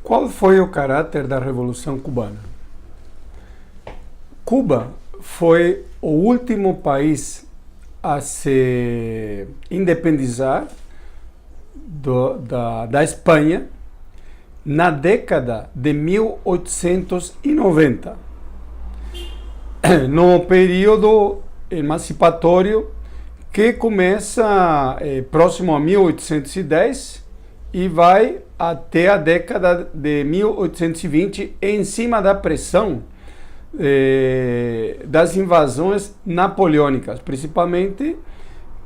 Qual foi o caráter da Revolução Cubana? Cuba foi o último país a se independizar da Espanha na década de 1890, no período emancipatório que começa próximo a 1810 e vai até a década de 1820, em cima da pressão das invasões napoleônicas, principalmente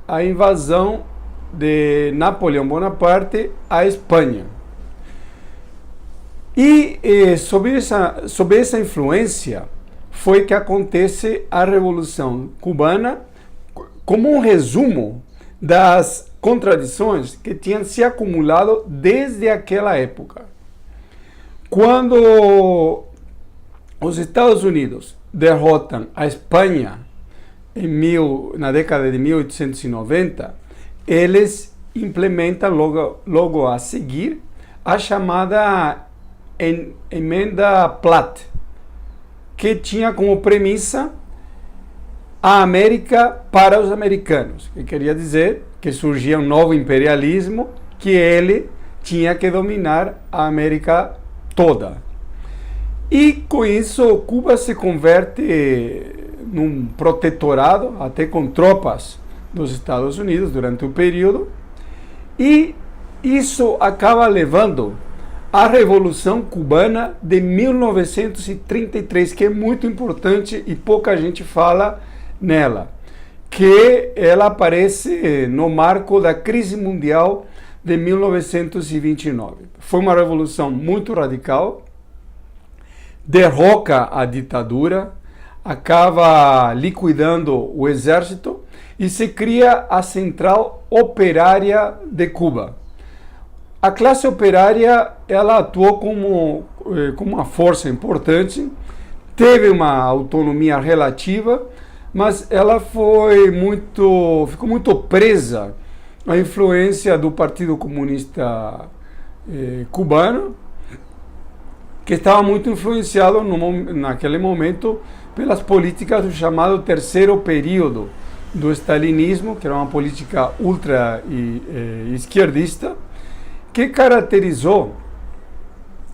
a invasão de Napoleão Bonaparte à Espanha. E sob essa influência foi que acontece a Revolução Cubana, como um resumo das contradições que tinham se acumulado desde aquela época. Quando os Estados Unidos derrotam a Espanha na década de 1890, eles implementam logo a seguir a chamada Emenda Platt, que tinha como premissa a América para os americanos, que queria dizer que surgia um novo imperialismo, que ele tinha que dominar a América toda. E com isso Cuba se converte num protetorado, até com tropas dos Estados Unidos durante o período, e isso acaba levando à Revolução Cubana de 1933, que é muito importante e pouca gente fala nela, que ela aparece no marco da crise mundial de 1929. Foi uma revolução muito radical, derroca a ditadura, acaba liquidando o exército e se cria a Central Operária de Cuba. A classe operária ela atuou como uma força importante, teve uma autonomia relativa, mas ela ficou muito presa à influência do Partido Comunista cubano, que estava muito influenciado naquele momento pelas políticas do chamado terceiro período do stalinismo, que era uma política ultra esquerdista, que caracterizou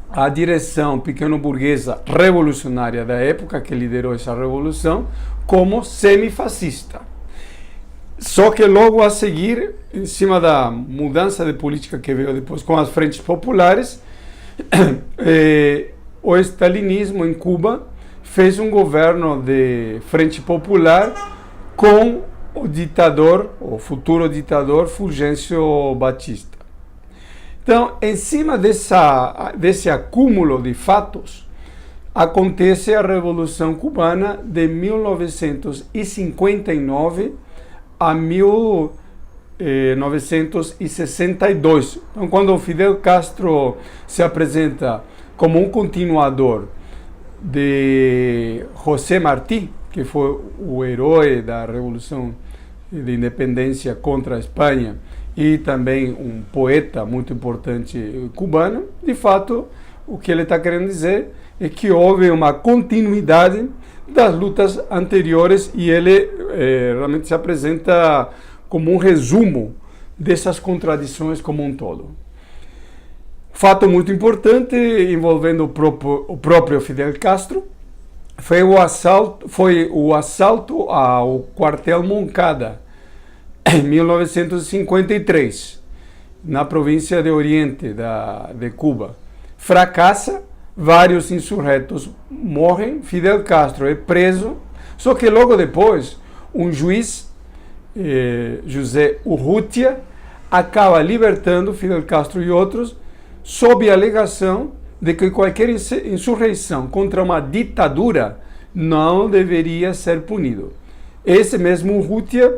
a direção pequeno-burguesa revolucionária da época, que liderou essa revolução, como semifascista. Só que logo a seguir, em cima da mudança de política que veio depois com as frentes populares, o stalinismo em Cuba fez um governo de frente popular com o futuro ditador Fulgêncio Batista. Então, em cima desse acúmulo de fatos, acontece a Revolução Cubana de 1959 a 1962. Então, quando o Fidel Castro se apresenta como um continuador de José Martí, que foi o herói da Revolução de Independência contra a Espanha, e também um poeta muito importante cubano, de fato, o que ele está querendo dizer é que houve uma continuidade das lutas anteriores e ele realmente se apresenta como um resumo dessas contradições como um todo. Fato muito importante envolvendo o próprio Fidel Castro foi o assalto ao quartel Moncada, em 1953, na província de Oriente de Cuba. Fracassa, vários insurretos morrem, Fidel Castro é preso, só que logo depois, um juiz, José Urrutia, acaba libertando Fidel Castro e outros, sob a alegação de que qualquer insurreição contra uma ditadura não deveria ser punido. Esse mesmo Urrutia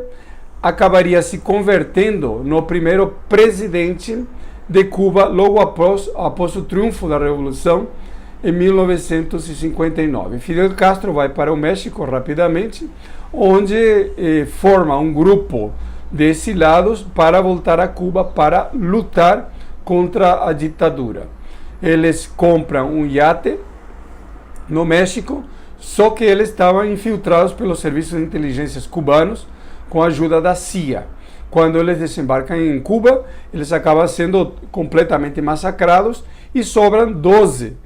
acabaria se convertendo no primeiro presidente de Cuba logo após o triunfo da Revolução em 1959. Fidel Castro vai para o México rapidamente, onde forma um grupo de exilados para voltar a Cuba para lutar contra a ditadura. eles compram um iate no México, só que eles estavam infiltrados pelos serviços de inteligência cubanos com a ajuda da CIA. Quando eles desembarcam em Cuba, eles acabam sendo completamente massacrados e sobram 12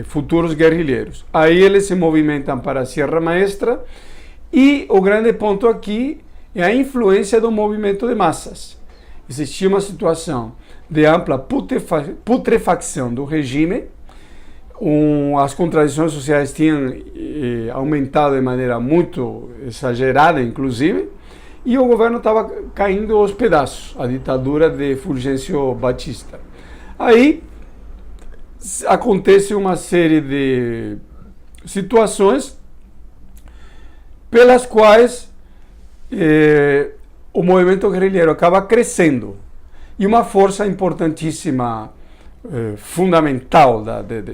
futuros guerrilheiros. Aí eles se movimentam para a Sierra Maestra e o grande ponto aqui é a influência do movimento de massas. Existia uma situação de ampla putrefacção do regime, as contradições sociais tinham aumentado de maneira muito exagerada, inclusive, e o governo estava caindo aos pedaços, a ditadura de Fulgêncio Batista. Aí acontece uma série de situações pelas quais o movimento guerrilheiro acaba crescendo. E uma força importantíssima, fundamental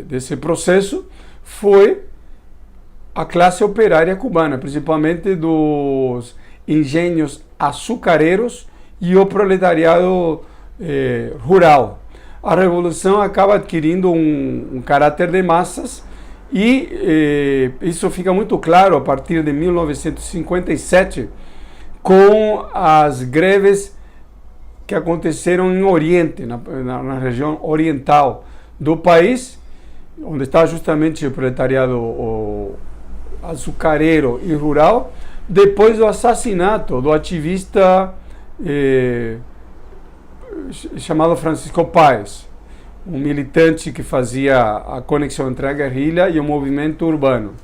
desse processo foi a classe operária cubana, principalmente dos engenhos açucareiros e o proletariado rural. A revolução acaba adquirindo um caráter de massas e isso fica muito claro a partir de 1957 com as greves que aconteceram em Oriente, na região oriental do país, onde está justamente o proletariado açucareiro e rural, depois do assassinato do ativista chamado Francisco Páez, um militante que fazia a conexão entre a guerrilha e o movimento urbano.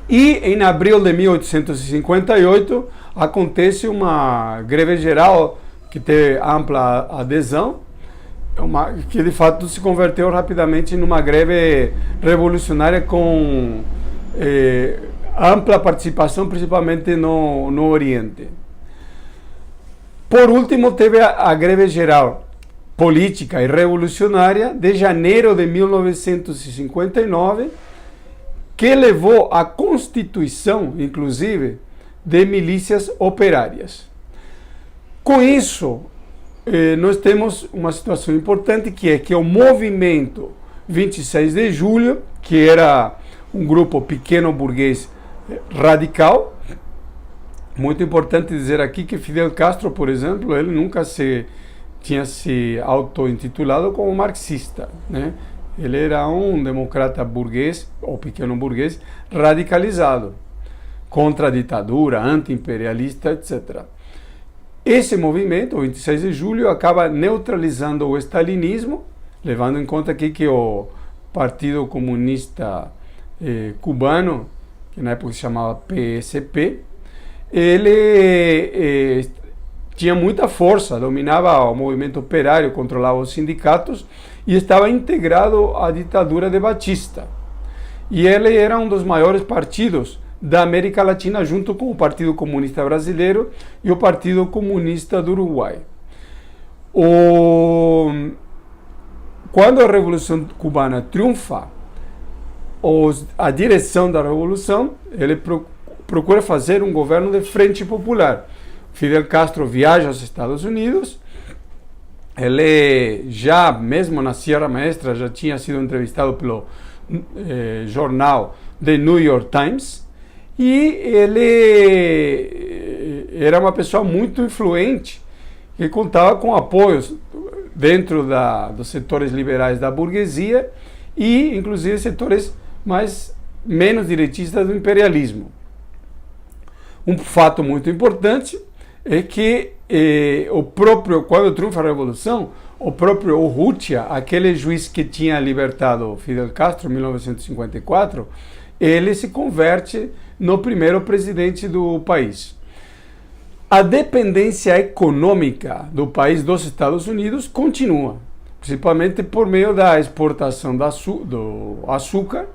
E em abril de 1858 acontece uma greve geral que teve ampla adesão, que de fato se converteu rapidamente numa greve revolucionária com ampla participação, principalmente no Oriente. Por último, teve a greve geral política e revolucionária de janeiro de 1959, que levou à constituição, inclusive, de milícias operárias. Com isso, nós temos uma situação importante, que é que o movimento 26 de julho, que era um grupo pequeno burguês radical, muito importante dizer aqui que Fidel Castro, por exemplo, ele nunca tinha se auto-intitulado como marxista, né? Ele era um democrata burguês, ou pequeno burguês, radicalizado, contra a ditadura, anti-imperialista, etc. Esse movimento, o 26 de julho, acaba neutralizando o stalinismo, levando em conta aqui que o Partido Comunista Cubano, que na época se chamava PSP, ele tinha muita força, dominava o movimento operário, controlava os sindicatos e estava integrado à ditadura de Batista. E ele era um dos maiores partidos da América Latina, junto com o Partido Comunista Brasileiro e o Partido Comunista do Uruguai. Quando a Revolução Cubana triunfa, a direção da Revolução, ele procura fazer um governo de frente popular. Fidel Castro viaja aos Estados Unidos, ele já, mesmo na Sierra Maestra, já tinha sido entrevistado pelo jornal The New York Times, e ele era uma pessoa muito influente, que contava com apoios dentro dos setores liberais da burguesia e, inclusive, setores menos direitistas do imperialismo. Um fato muito importante é que quando triunfa a Revolução, o próprio Urrutia, aquele juiz que tinha libertado Fidel Castro em 1954, ele se converte no primeiro presidente do país. A dependência econômica do país dos Estados Unidos continua, principalmente por meio da exportação do açúcar,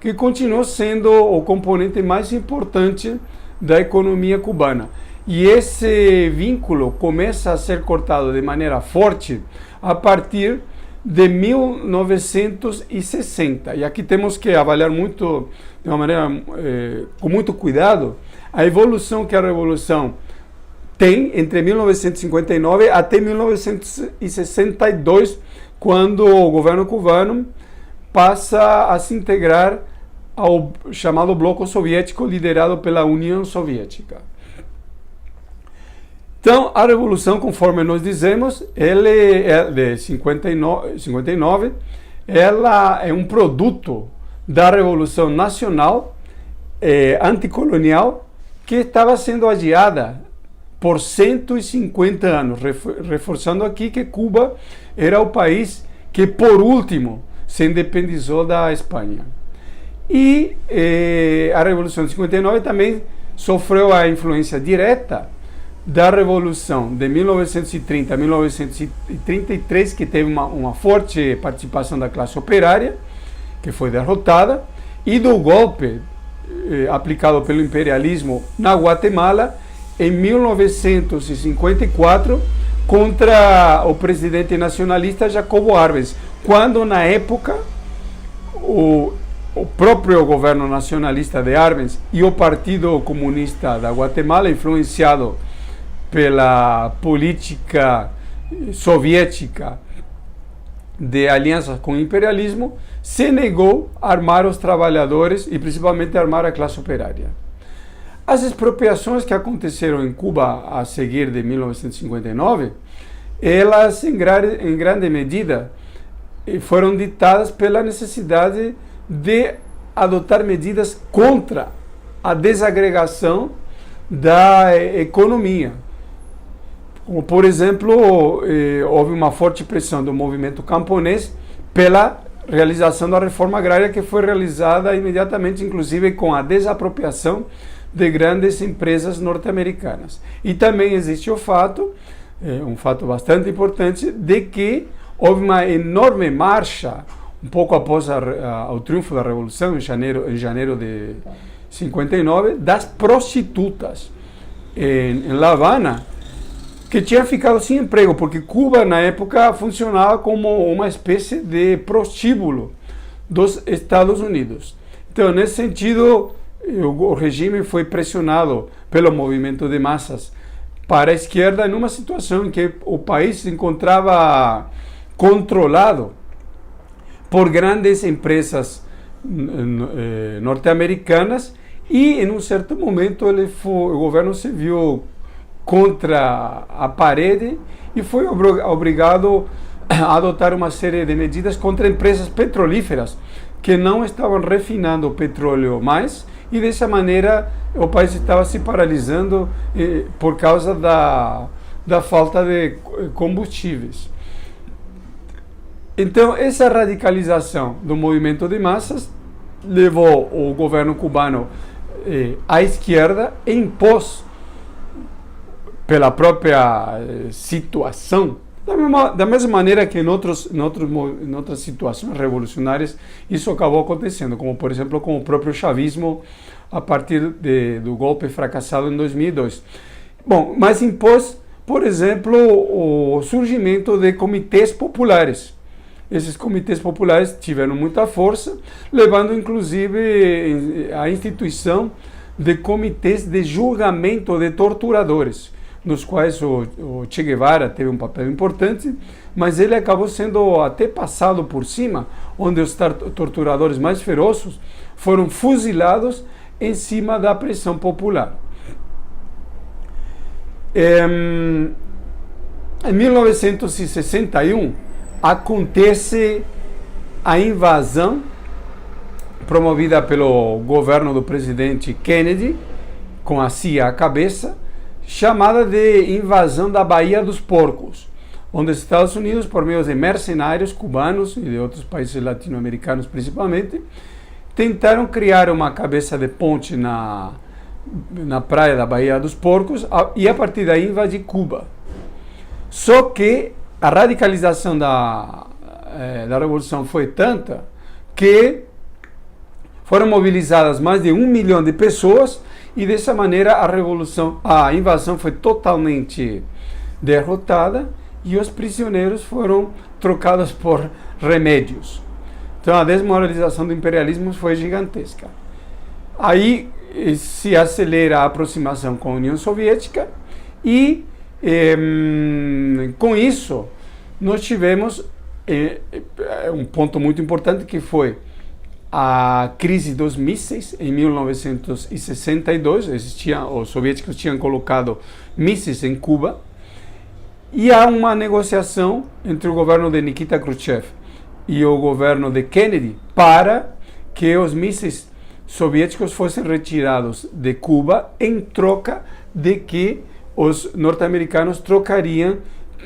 que continua sendo o componente mais importante da economia cubana. E esse vínculo começa a ser cortado de maneira forte a partir de 1960. E aqui temos que avaliar muito, de uma maneira com muito cuidado, a evolução que a Revolução tem entre 1959 até 1962, quando o governo cubano passa a se integrar ao chamado bloco soviético liderado pela União Soviética. Então, a revolução, conforme nós dizemos, ela é de 59, ela é um produto da Revolução Nacional anticolonial que estava sendo adiada por 150 anos, reforçando aqui que Cuba era o país que, por último, se independizou da Espanha. E a Revolução de 59 também sofreu a influência direta da Revolução de 1930 a 1933, que teve uma forte participação da classe operária, que foi derrotada, e do golpe aplicado pelo imperialismo na Guatemala em 1954 contra o presidente nacionalista Jacobo Arbenz, quando na época o próprio governo nacionalista de Arbenz e o Partido Comunista da Guatemala, influenciado pela política soviética de alianças com o imperialismo, se negou a armar os trabalhadores e principalmente a armar a classe operária. As expropriações que aconteceram em Cuba a seguir de 1959, elas em grande medida foram ditadas pela necessidade de adotar medidas contra a desagregação da economia. Como, por exemplo, houve uma forte pressão do movimento camponês pela realização da reforma agrária, que foi realizada imediatamente, inclusive com a desapropriação de grandes empresas norte-americanas. E também existe o fato, um fato bastante importante, de que houve uma enorme marcha, um pouco após o triunfo da Revolução, em janeiro de 59, das prostitutas em La Habana, que tinha ficado sem emprego, porque Cuba, na época, funcionava como uma espécie de prostíbulo dos Estados Unidos. Então, nesse sentido, o regime foi pressionado pelo movimento de massas para a esquerda, numa situação em que o país se encontrava controlado por grandes empresas norte-americanas, e, em um certo momento, o governo se viu contra a parede e foi obrigado a adotar uma série de medidas contra empresas petrolíferas que não estavam refinando o petróleo mais, e dessa maneira o país estava se paralisando por causa da falta de combustíveis. Então, essa radicalização do movimento de massas levou o governo cubano à esquerda e impôs, pela própria situação, da mesma maneira que em outras situações revolucionárias isso acabou acontecendo, como por exemplo com o próprio chavismo a partir do golpe fracassado em 2002. Bom, mas impôs, por exemplo, o surgimento de comitês populares. Esses comitês populares tiveram muita força, levando inclusive à instituição de comitês de julgamento de torturadores, nos quais o Che Guevara teve um papel importante, mas ele acabou sendo até passado por cima, onde os torturadores mais ferozes foram fuzilados em cima da pressão popular. Em 1961, acontece a invasão promovida pelo governo do presidente Kennedy, com a CIA à cabeça, chamada de invasão da Baía dos Porcos, onde os Estados Unidos, por meio de mercenários cubanos e de outros países latino-americanos principalmente, tentaram criar uma cabeça de ponte na praia da Baía dos Porcos e a partir daí invadir Cuba. Só que a radicalização da Revolução foi tanta que foram mobilizadas mais de 1 milhão de pessoas, e dessa maneira a invasão foi totalmente derrotada e os prisioneiros foram trocados por remédios. Então a desmoralização do imperialismo foi gigantesca. Aí se acelera a aproximação com a União Soviética e com isso nós tivemos um ponto muito importante que foi a crise dos mísseis em 1962. Os soviéticos tinham colocado mísseis em Cuba e há uma negociação entre o governo de Nikita Khrushchev e o governo de Kennedy para que os mísseis soviéticos fossem retirados de Cuba em troca de que os norte-americanos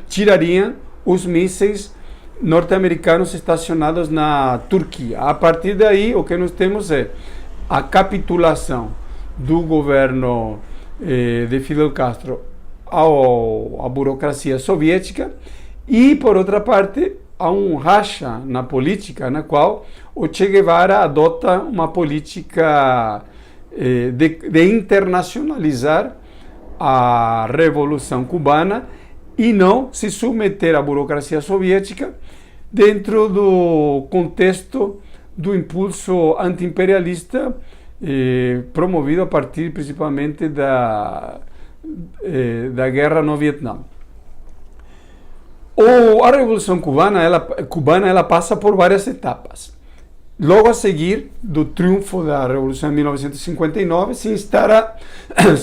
tirariam os mísseis norte-americanos estacionados na Turquia. A partir daí, o que nós temos é a capitulação do governo de Fidel Castro à burocracia soviética e, por outra parte, há um racha na política na qual o Che Guevara adota uma política de internacionalizar a Revolução Cubana e não se submeter à burocracia soviética dentro do contexto do impulso anti-imperialista promovido a partir principalmente da guerra no Vietnã. A Revolução Cubana ela passa por várias etapas. Logo a seguir do triunfo da Revolução de 1959, se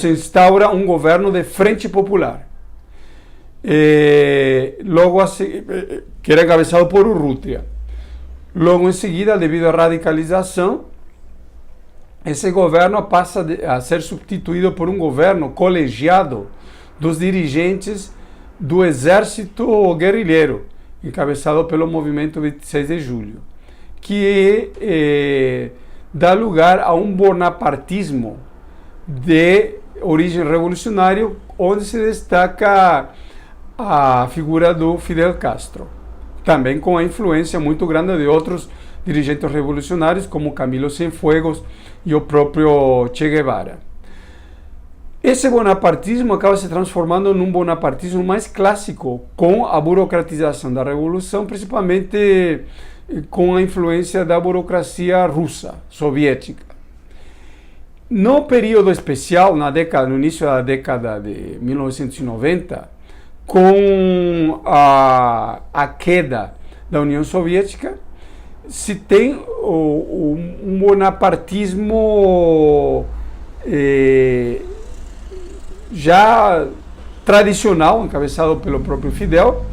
instaura um governo de Frente Popular. Que era encabeçado por Urrutia. Logo em seguida, devido à radicalização, esse governo passa a ser substituído por um governo colegiado dos dirigentes do exército guerrilheiro, encabeçado pelo movimento 26 de julho, que dá lugar a um bonapartismo de origem revolucionária, onde se destaca a figura do Fidel Castro, também com a influência muito grande de outros dirigentes revolucionários, como Camilo Cienfuegos e o próprio Che Guevara. Esse bonapartismo acaba se transformando num bonapartismo mais clássico, com a burocratização da Revolução, principalmente com a influência da burocracia russa, soviética. No período especial, no início da década de 1990, com a queda da União Soviética, se tem um bonapartismo já tradicional, encabeçado pelo próprio Fidel,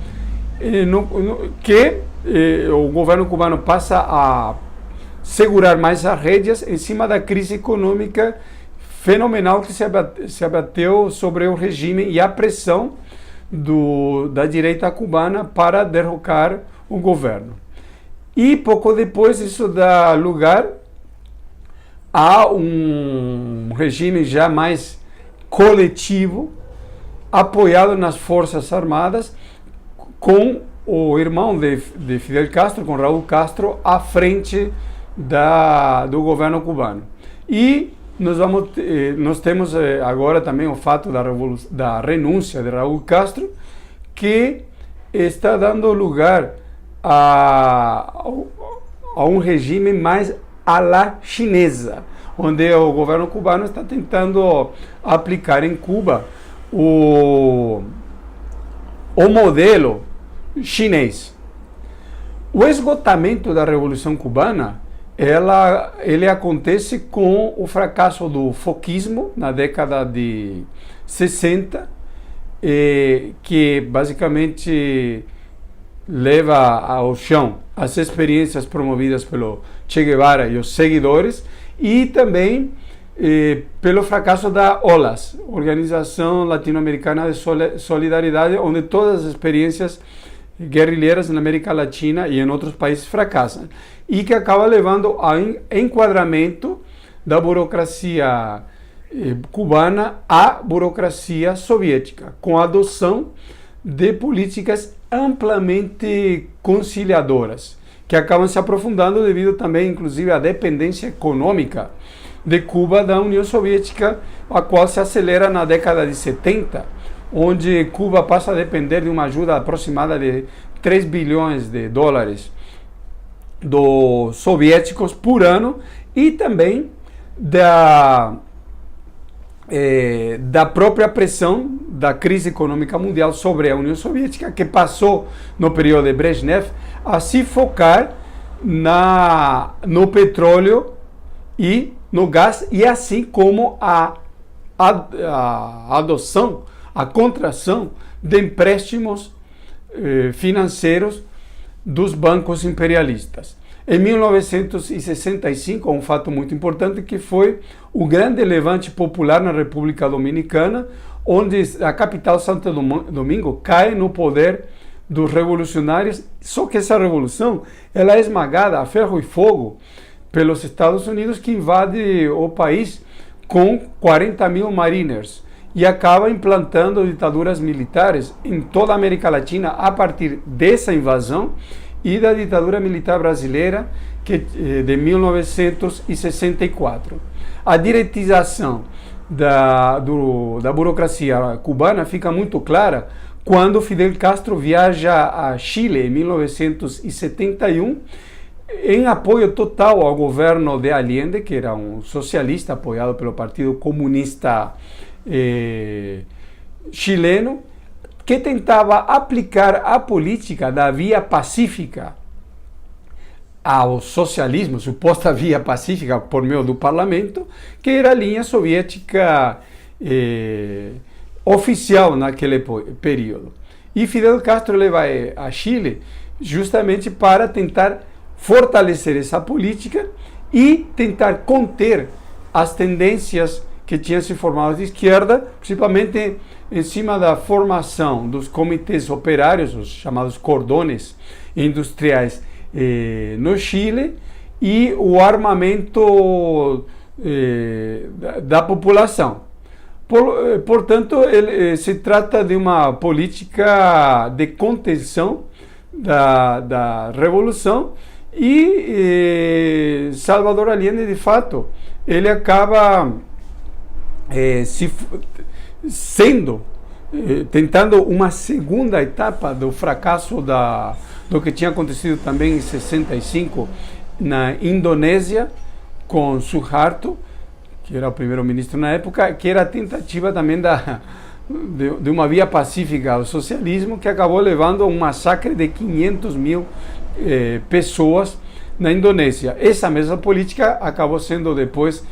que o governo cubano passa a segurar mais as rédeas em cima da crise econômica fenomenal que se abateu sobre o regime e a pressão da direita cubana para derrocar o governo. E pouco depois isso dá lugar a um regime já mais coletivo, apoiado nas Forças Armadas, com o irmão de Fidel Castro, com Raúl Castro, à frente do governo cubano. E nós temos agora também o fato da renúncia de Raúl Castro, que está dando lugar a um regime mais à la chinesa, onde o governo cubano está tentando aplicar em Cuba o modelo chinês. O esgotamento da Revolução Cubana ele acontece com o fracasso do foquismo na década de 60, que basicamente leva ao chão as experiências promovidas pelo Che Guevara e os seguidores, e também pelo fracasso da OLAS, Organização Latino-Americana de Solidariedade, onde todas as experiências guerrilheiras na América Latina e em outros países fracassam, e que acaba levando ao enquadramento da burocracia cubana à burocracia soviética, com a adoção de políticas amplamente conciliadoras, que acabam se aprofundando devido também, inclusive, à dependência econômica de Cuba da União Soviética, a qual se acelera na década de 70, onde Cuba passa a depender de uma ajuda aproximada de 3 bilhões de dólares dos soviéticos por ano, e também da própria pressão da crise econômica mundial sobre a União Soviética, que passou no período de Brezhnev a se focar no petróleo e no gás, e assim como a adoção, a contração de empréstimos financeiros dos bancos imperialistas. Em 1965, um fato muito importante, que foi o grande levante popular na República Dominicana, onde a capital Santo Domingo cai no poder dos revolucionários, só que essa revolução ela é esmagada a ferro e fogo pelos Estados Unidos, que invade o país com 40 mil mariners e acaba implantando ditaduras militares em toda a América Latina a partir dessa invasão e da ditadura militar brasileira de 1964. A diretização da burocracia cubana fica muito clara quando Fidel Castro viaja a Chile em 1971, em apoio total ao governo de Allende, que era um socialista apoiado pelo Partido Comunista chileno, que tentava aplicar a política da via pacífica ao socialismo, suposta via pacífica por meio do parlamento, que era a linha soviética oficial naquele período. E Fidel Castro leva a Chile justamente para tentar fortalecer essa política e tentar conter as tendências que tinham se formado de esquerda, principalmente em cima da formação dos comitês operários, os chamados cordones industriais no Chile, e o armamento da população. Portanto, se trata de uma política de contenção da revolução, e Salvador Allende, de fato, ele acaba tentando uma segunda etapa do fracasso do que tinha acontecido também em 65 na Indonésia, com Suharto, que era o primeiro-ministro na época, que era a tentativa também de uma via pacífica ao socialismo, que acabou levando a um massacre de 500 mil pessoas na Indonésia. Essa mesma política acabou sendo depois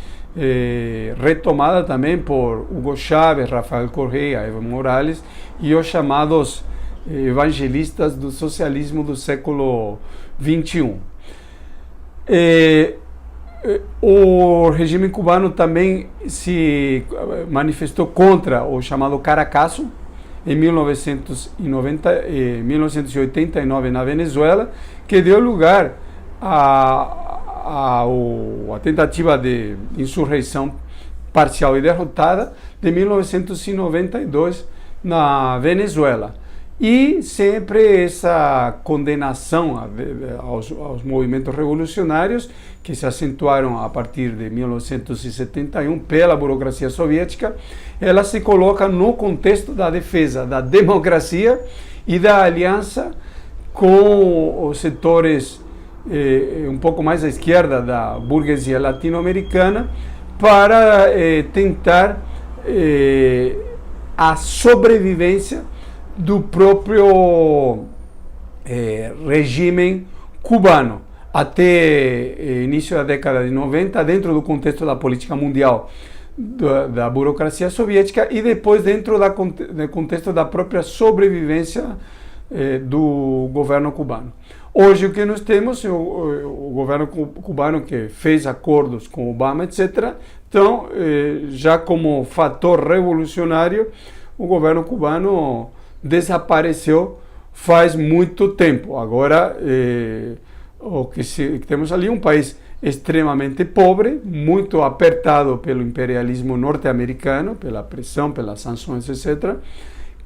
retomada também por Hugo Chávez, Rafael Correa, Evo Morales e os chamados evangelistas do socialismo do século XXI. O regime cubano também se manifestou contra o chamado Caracazo em 1989 na Venezuela, que deu lugar a tentativa de insurreição parcial e derrotada de 1992 na Venezuela. E sempre essa condenação aos movimentos revolucionários, que se acentuaram a partir de 1971 pela burocracia soviética, ela se coloca no contexto da defesa da democracia e da aliança com os setores um pouco mais à esquerda da burguesia latino-americana, para tentar a sobrevivência do próprio regime cubano até início da década de 90, dentro do contexto da política mundial da burocracia soviética, e depois dentro do contexto da própria sobrevivência do governo cubano. Hoje o que nós temos é o governo cubano, que fez acordos com Obama, etc. Então, já como fator revolucionário, o governo cubano desapareceu faz muito tempo. Agora, o que temos ali é um país extremamente pobre, muito apertado pelo imperialismo norte-americano, pela pressão, pelas sanções, etc.,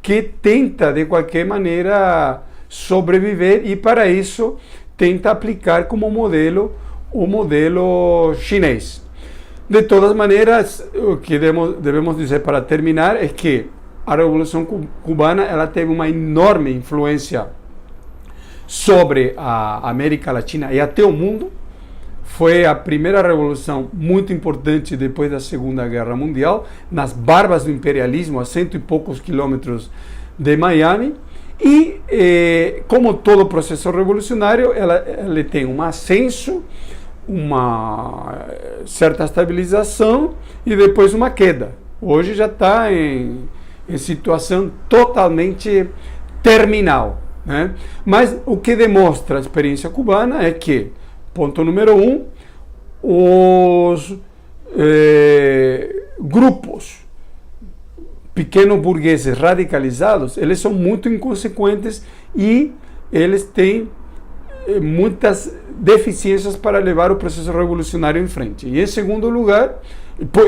que tenta, de qualquer maneira, sobreviver, e para isso tenta aplicar como modelo o modelo chinês. De todas maneiras, o que devemos dizer para terminar é que a Revolução Cubana ela teve uma enorme influência sobre a América Latina e até o mundo. foi a primeira revolução muito importante depois da Segunda Guerra Mundial, nas barbas do imperialismo, a 100 e poucos quilômetros de Miami. E, como todo processo revolucionário, ele tem um ascenso, uma certa estabilização e depois uma queda. Hoje já está em situação totalmente terminal, né? Mas o que demonstra a experiência cubana é que, ponto número 1, os grupos pequenos burgueses radicalizados, eles são muito inconsequentes e eles têm muitas deficiências para levar o processo revolucionário em frente. E em segundo lugar,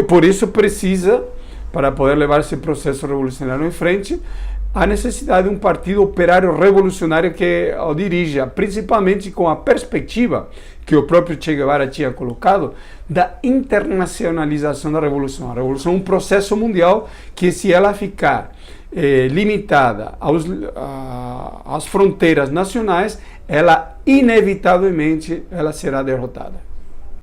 por isso precisa, para poder levar esse processo revolucionário em frente, a necessidade de um partido operário revolucionário que o dirija, principalmente com a perspectiva que o próprio Che Guevara tinha colocado, da internacionalização da revolução. A revolução é um processo mundial que, se ela ficar limitada às fronteiras nacionais, ela inevitavelmente ela será derrotada.